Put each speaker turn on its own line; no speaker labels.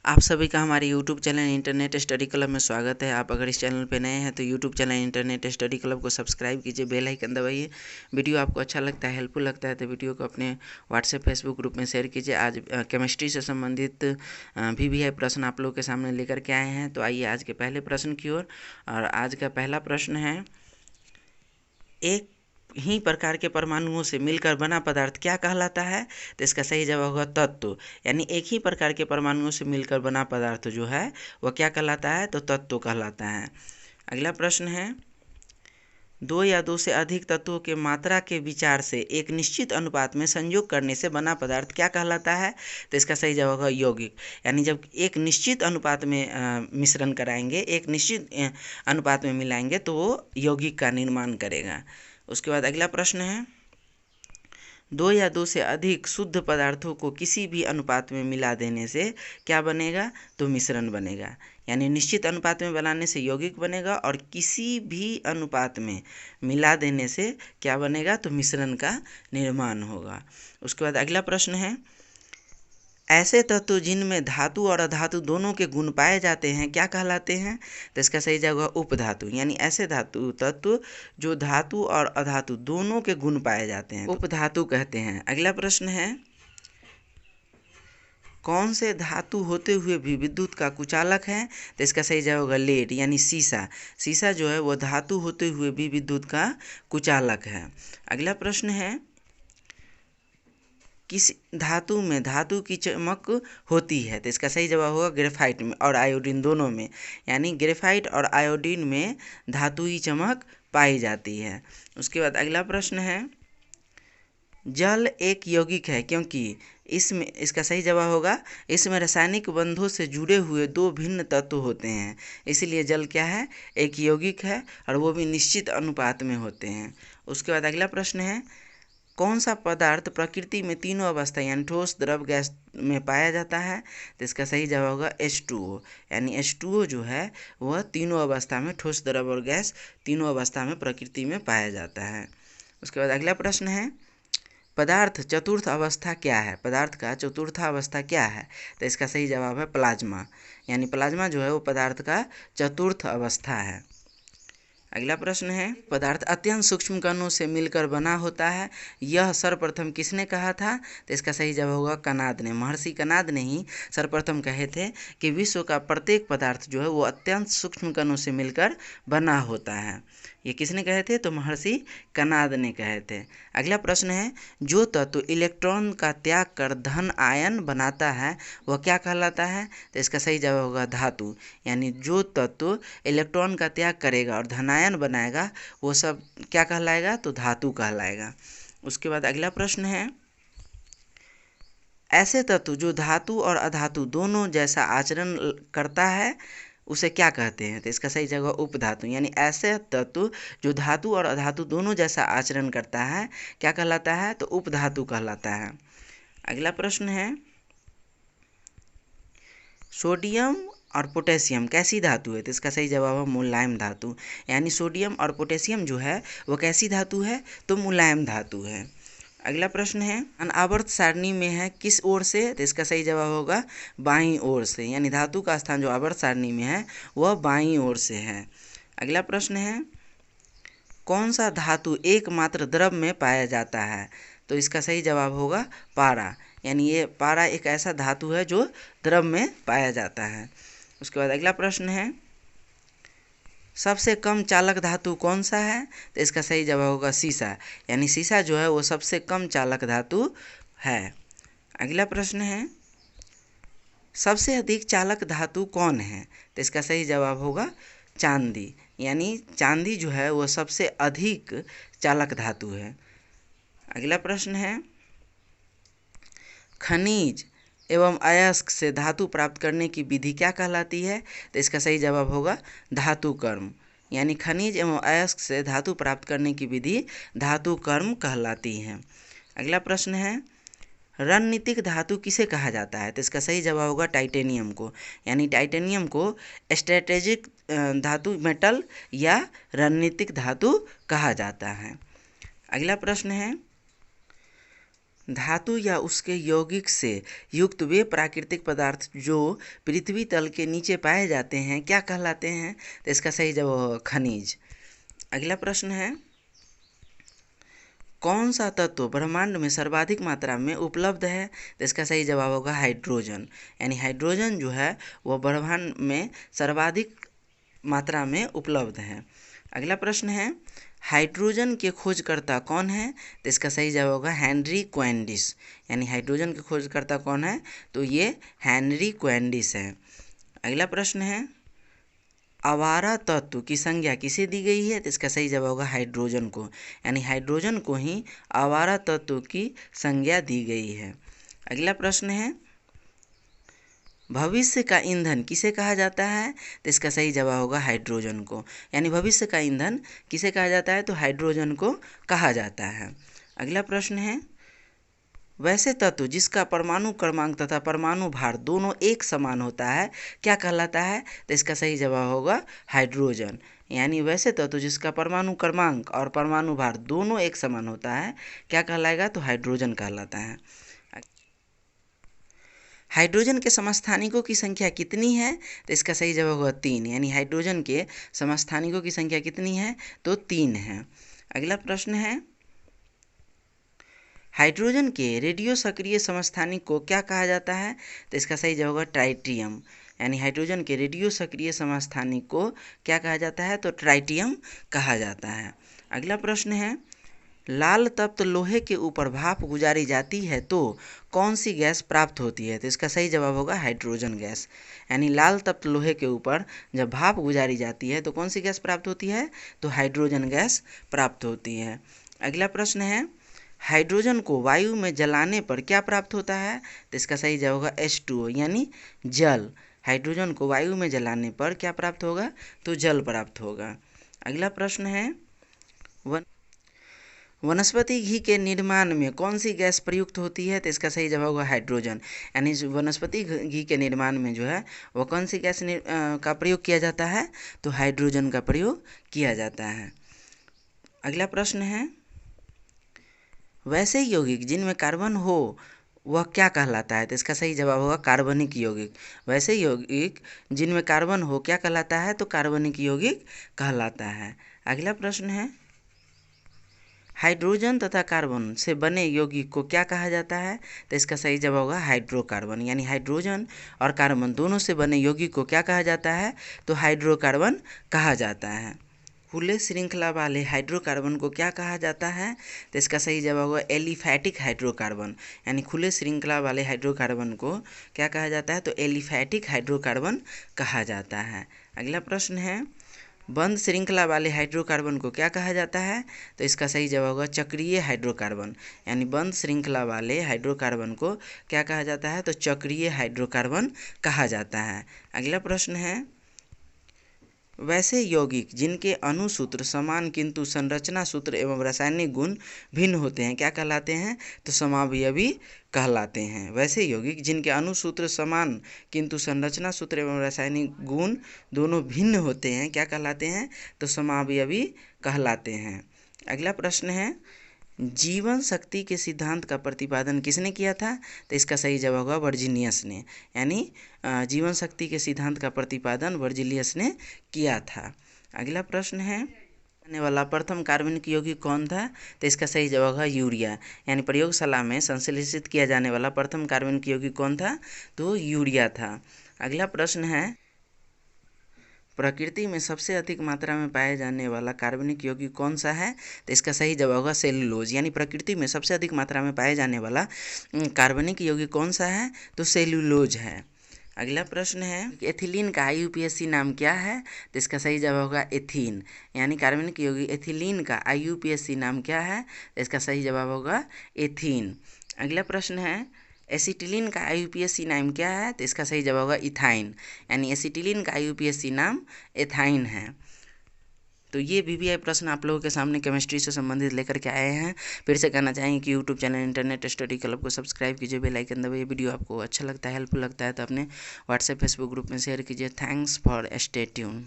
आप सभी का हमारे YouTube channel internet study club में स्वागत है। आप अगर इस चैनल पर नए हैं तो YouTube channel internet study club को सब्सक्राइब कीजिए, बेल आइकन दबाइए। वीडियो आपको अच्छा लगता है, हेल्पफुल लगता है तो वीडियो को अपने व्हाट्सएप फेसबुक ग्रुप में शेयर कीजिए। आज केमिस्ट्री से संबंधित VVI प्रश्न आप लोग के सामने लेकर के आए हैं। तो आइए आज के पहले प्रश्न की ओर। और आज का पहला प्रश्न है, एक ही प्रकार के परमाणुओं से मिलकर बना पदार्थ क्या कहलाता है? तो इसका सही जवाब होगा तत्व। यानी एक ही प्रकार के परमाणुओं से मिलकर बना पदार्थ जो है वह क्या कहलाता है? तो तत्व कहलाता है। अगला प्रश्न है, दो या दो से अधिक तत्वों के मात्रा के विचार से एक निश्चित अनुपात में संयोग करने से बना पदार्थ क्या कहलाता है? तो इसका सही जवाब होगा यौगिक। यानी जब एक निश्चित अनुपात में मिश्रण कराएंगे, एक निश्चित अनुपात में मिलाएंगे तो वो यौगिक का निर्माण करेगा। उसके बाद अगला प्रश्न है, दो या दो से अधिक शुद्ध पदार्थों को किसी भी अनुपात में मिला देने से क्या बनेगा? तो मिश्रण बनेगा। यानी निश्चित अनुपात में बनाने से यौगिक बनेगा और किसी भी अनुपात में मिला देने से क्या बनेगा? तो मिश्रण का निर्माण होगा। उसके बाद अगला प्रश्न है, ऐसे तत्व जिनमें धातु और अधातु दोनों के गुण पाए जाते हैं क्या कहलाते हैं? तो इसका सही जवाब होगा उपधातु। यानी ऐसे धातु तत्व जो धातु और अधातु दोनों के गुण पाए जाते हैं उपधातु कहते हैं। अगला प्रश्न है, कौन से धातु होते हुए भी विद्युत का कुचालक है? तो इसका सही जवाब होगा लेड यानी शीशा। शीशा जो है वह धातु होते हुए भी विद्युत का कुचालक है। अगला प्रश्न है, किस धातु में धातु की चमक होती है? तो इसका सही जवाब होगा ग्रेफाइट में और आयोडीन दोनों में। यानी ग्रेफाइट और आयोडीन में धातु की चमक पाई जाती है। उसके बाद अगला प्रश्न है, जल एक यौगिक है क्योंकि इसमें इसका सही जवाब होगा इसमें रासायनिक बंधों से जुड़े हुए दो भिन्न तत्व होते हैं, इसलिए जल क्या है? एक यौगिक है और वो भी निश्चित अनुपात में होते हैं। उसके बाद अगला प्रश्न है, कौन सा पदार्थ प्रकृति में तीनों अवस्था यानी ठोस, द्रव, गैस में पाया जाता है? तो इसका सही जवाब होगा H2O। यानी H2O जो है वह तीनों अवस्था में, ठोस, द्रव और गैस तीनों अवस्था में प्रकृति में पाया जाता है। उसके बाद अगला प्रश्न है, पदार्थ चतुर्थ अवस्था क्या है? पदार्थ का चतुर्थ अवस्था क्या है? तो इसका सही जवाब है प्लाज्मा। यानी प्लाज्मा जो है वो पदार्थ का चतुर्थ अवस्था है। अगला प्रश्न है, पदार्थ अत्यंत सूक्ष्म कणों से मिलकर बना होता है, यह सर्वप्रथम किसने कहा था? तो इसका सही जवाब होगा कनाद ने। महर्षि कनाद ने ही सर्वप्रथम कहे थे कि विश्व का प्रत्येक पदार्थ जो है वो अत्यंत सूक्ष्म कणों से मिलकर बना होता है। ये किसने कहे थे? तो महर्षि कनाद ने कहे थे। अगला प्रश्न है, जो तत्व इलेक्ट्रॉन का त्याग कर धन आयन बनाता है वह क्या कहलाता है? तो इसका सही जवाब होगा धातु। यानी जो तत्व इलेक्ट्रॉन का त्याग करेगा और धनायन बनाएगा वो सब क्या कहलाएगा? तो धातु कहलाएगा। उसके बाद अगला प्रश्न है, ऐसे तत्व जो धातु और अधातु दोनों जैसा आचरण करता है उसे क्या कहते हैं? तो इसका सही जगह उपधातु। यानी ऐसे तत्व जो धातु और अधातु दोनों जैसा आचरण करता है क्या कहलाता है? तो उपधातु कहलाता है। अगला प्रश्न है, सोडियम और पोटेशियम कैसी धातु है? तो इसका सही जवाब है मुलायम धातु। यानी सोडियम और पोटेशियम जो है वो कैसी धातु है? तो मुलायम धातु है। अगला प्रश्न है, अनावर्त सारणी में है किस ओर से? तो इसका सही जवाब होगा बाईं ओर से। यानी धातु का स्थान जो आवर्त सारणी में है वह बाईं ओर से है। अगला प्रश्न है, कौन सा धातु एकमात्र द्रव में पाया जाता है? तो इसका सही जवाब होगा पारा। यानी ये पारा एक ऐसा धातु है जो द्रव में पाया जाता है। उसके बाद अगला प्रश्न है, सबसे कम चालक धातु कौन सा है? तो इसका सही जवाब होगा सीसा। यानी सीसा जो है वो सबसे कम चालक धातु है। अगला प्रश्न है, सबसे अधिक चालक धातु कौन है? तो इसका सही जवाब होगा चांदी। यानी चांदी जो है वो सबसे अधिक चालक धातु है। अगला प्रश्न है, खनिज एवं अयस्क से धातु प्राप्त करने की विधि क्या कहलाती है? तो इसका सही जवाब होगा धातु कर्म। यानी खनिज एवं अयस्क से धातु प्राप्त करने की विधि धातु कर्म कहलाती है। अगला प्रश्न है, रणनीतिक धातु किसे कहा जाता है? तो इसका सही जवाब होगा टाइटेनियम को। यानी टाइटेनियम को स्ट्रेटेजिक धातु मेटल या रणनीतिक धातु कहा जाता है। अगला प्रश्न है, धातु या उसके यौगिक से युक्त वे प्राकृतिक पदार्थ जो पृथ्वी तल के नीचे पाए जाते हैं क्या कहलाते हैं? तो इसका सही जवाब होगा खनिज। अगला प्रश्न है, कौन सा तत्व ब्रह्मांड में सर्वाधिक मात्रा में उपलब्ध है? तो इसका सही जवाब होगा हाइड्रोजन। यानी हाइड्रोजन जो है वह ब्रह्मांड में सर्वाधिक मात्रा में उपलब्ध है। अगला प्रश्न है, हाइड्रोजन के खोजकर्ता कौन है? तो इसका सही जवाब होगा हेनरी क्वैंडिस। यानी हाइड्रोजन के खोजकर्ता कौन है? तो ये हेनरी क्वैंडिस है। अगला प्रश्न है, आवारा तत्व की संज्ञा किसे दी गई है? तो इसका सही जवाब होगा हाइड्रोजन को। यानी हाइड्रोजन को ही आवारा तत्व की संज्ञा दी गई है। अगला प्रश्न है, भविष्य का ईंधन किसे कहा जाता है? तो इसका सही जवाब होगा हाइड्रोजन को। यानी भविष्य का ईंधन किसे कहा जाता है? तो हाइड्रोजन को कहा जाता है। अगला प्रश्न है, वैसे तत्व जिसका परमाणु क्रमांक तथा परमाणु भार दोनों एक समान होता है क्या कहलाता है? तो इसका सही जवाब होगा हाइड्रोजन। यानी वैसे तत्व जिसका परमाणु क्रमांक और परमाणु भार दोनों एक समान होता है क्या कहलाएगा? तो हाइड्रोजन कहलाता है। हाइड्रोजन के समस्थानिकों की संख्या कितनी है? तो इसका सही जवाब होगा 3। यानी हाइड्रोजन के समस्थानिकों की संख्या कितनी है? तो 3 है। अगला प्रश्न है, हाइड्रोजन के रेडियो सक्रिय समस्थानिक को क्या कहा जाता है? तो इसका सही जवाब होगा ट्राइटियम। यानी हाइड्रोजन के रेडियो सक्रिय समस्थानिक को क्या कहा जाता है? तो ट्राइटियम कहा जाता है। अगला प्रश्न है, लाल तप्त लोहे के ऊपर भाप गुजारी जाती है तो कौन सी गैस प्राप्त होती है? तो इसका सही जवाब होगा हाइड्रोजन गैस। यानी लाल तप्त लोहे के ऊपर जब भाप गुजारी जाती है तो कौन सी गैस प्राप्त होती है? तो हाइड्रोजन गैस प्राप्त होती है। अगला प्रश्न है, हाइड्रोजन को वायु में जलाने पर क्या प्राप्त होता है? तो इसका सही जवाब होगा H2O यानी जल। हाइड्रोजन को वायु में जलाने पर क्या प्राप्त होगा? तो जल प्राप्त होगा। अगला प्रश्न है, वनस्पति घी के निर्माण में कौन सी गैस प्रयुक्त होती है? तो इसका सही जवाब होगा हाइड्रोजन। यानी वनस्पति घी के निर्माण में जो है वो कौन सी गैस का प्रयोग किया जाता है? तो हाइड्रोजन का प्रयोग किया जाता है। अगला प्रश्न है, वैसे यौगिक जिनमें कार्बन हो वह क्या कहलाता है? तो इसका सही जवाब होगा कार्बनिक यौगिक। वैसे यौगिक जिनमें कार्बन हो क्या कहलाता है? तो कार्बनिक यौगिक कहलाता है। अगला प्रश्न है, हाइड्रोजन तथा कार्बन से बने यौगिक को क्या कहा जाता है? तो इसका सही जवाब होगा हाइड्रोकार्बन। यानी हाइड्रोजन और कार्बन दोनों से बने यौगिक को क्या कहा जाता है? तो हाइड्रोकार्बन कहा जाता है। खुले श्रृंखला वाले हाइड्रोकार्बन को क्या कहा जाता है? तो इसका सही जवाब होगा एलिफैटिक हाइड्रोकार्बन। यानी खुले श्रृंखला वाले हाइड्रोकार्बन को क्या कहा जाता है? तो एलिफैटिक हाइड्रोकार्बन कहा जाता है। अगला प्रश्न है, बंद श्रृंखला वाले हाइड्रोकार्बन को क्या कहा जाता है? तो इसका सही जवाब होगा चक्रीय हाइड्रोकार्बन। यानी बंद श्रृंखला वाले हाइड्रोकार्बन को क्या कहा जाता है? तो चक्रीय हाइड्रोकार्बन कहा जाता है। अगला प्रश्न है, वैसे यौगिक जिनके अणु सूत्र समान किंतु संरचना सूत्र एवं रासायनिक गुण भिन्न होते हैं क्या कहलाते हैं? तो समावयवी कहलाते हैं। वैसे यौगिक जिनके अणु सूत्र समान किंतु संरचना सूत्र एवं रासायनिक गुण दोनों भिन्न होते हैं क्या कहलाते हैं? तो समावयवी कहलाते हैं। अगला प्रश्न है, जीवन शक्ति के सिद्धांत का प्रतिपादन किसने किया था? तो इसका सही जवाब होगा वर्जिलियस ने। यानी जीवन शक्ति के सिद्धांत का प्रतिपादन वर्जिलियस ने किया था। अगला प्रश्न है, आने वाला प्रथम कार्बनिक यौगिक कौन था? तो इसका सही जवाब होगा यूरिया। यानी प्रयोगशाला में संश्लेषित किया जाने वाला प्रथम कार्बनिक यौगिक कौन था? तो यूरिया था। अगला प्रश्न है, प्रकृति में सबसे अधिक मात्रा में पाए जाने वाला कार्बनिक यौगिक कौन सा है? तो इसका सही जवाब होगा सेलुलोज। यानी प्रकृति में सबसे अधिक मात्रा में पाए जाने वाला कार्बनिक यौगिक कौन सा है? तो सेलुलोज है। अगला प्रश्न है, एथिलीन का IUPAC नाम क्या है? तो इसका सही जवाब होगा एथीन। यानी कार्बनिक यौगिक एथिलीन का IUPAC नाम क्या है? तो इसका सही जवाब होगा एथीन। अगला प्रश्न है, एसिटिलीन का IUPAC नाम क्या है? तो इसका सही जवाब होगा इथाइन। यानी एसिटिलीन का IUPAC नाम एथाइन है। तो ये VVI प्रश्न आप लोगों के सामने केमिस्ट्री से संबंधित लेकर के आए हैं। फिर से कहना चाहेंगे कि YouTube channel internet study club को सब्सक्राइब कीजिए, बेल आइकन दबाइए। वीडियो आपको अच्छा लगता है, हेल्पफुल लगता है तो अपने व्हाट्सएप फेसबुक ग्रुप में शेयर कीजिए। Thanks for stay tune.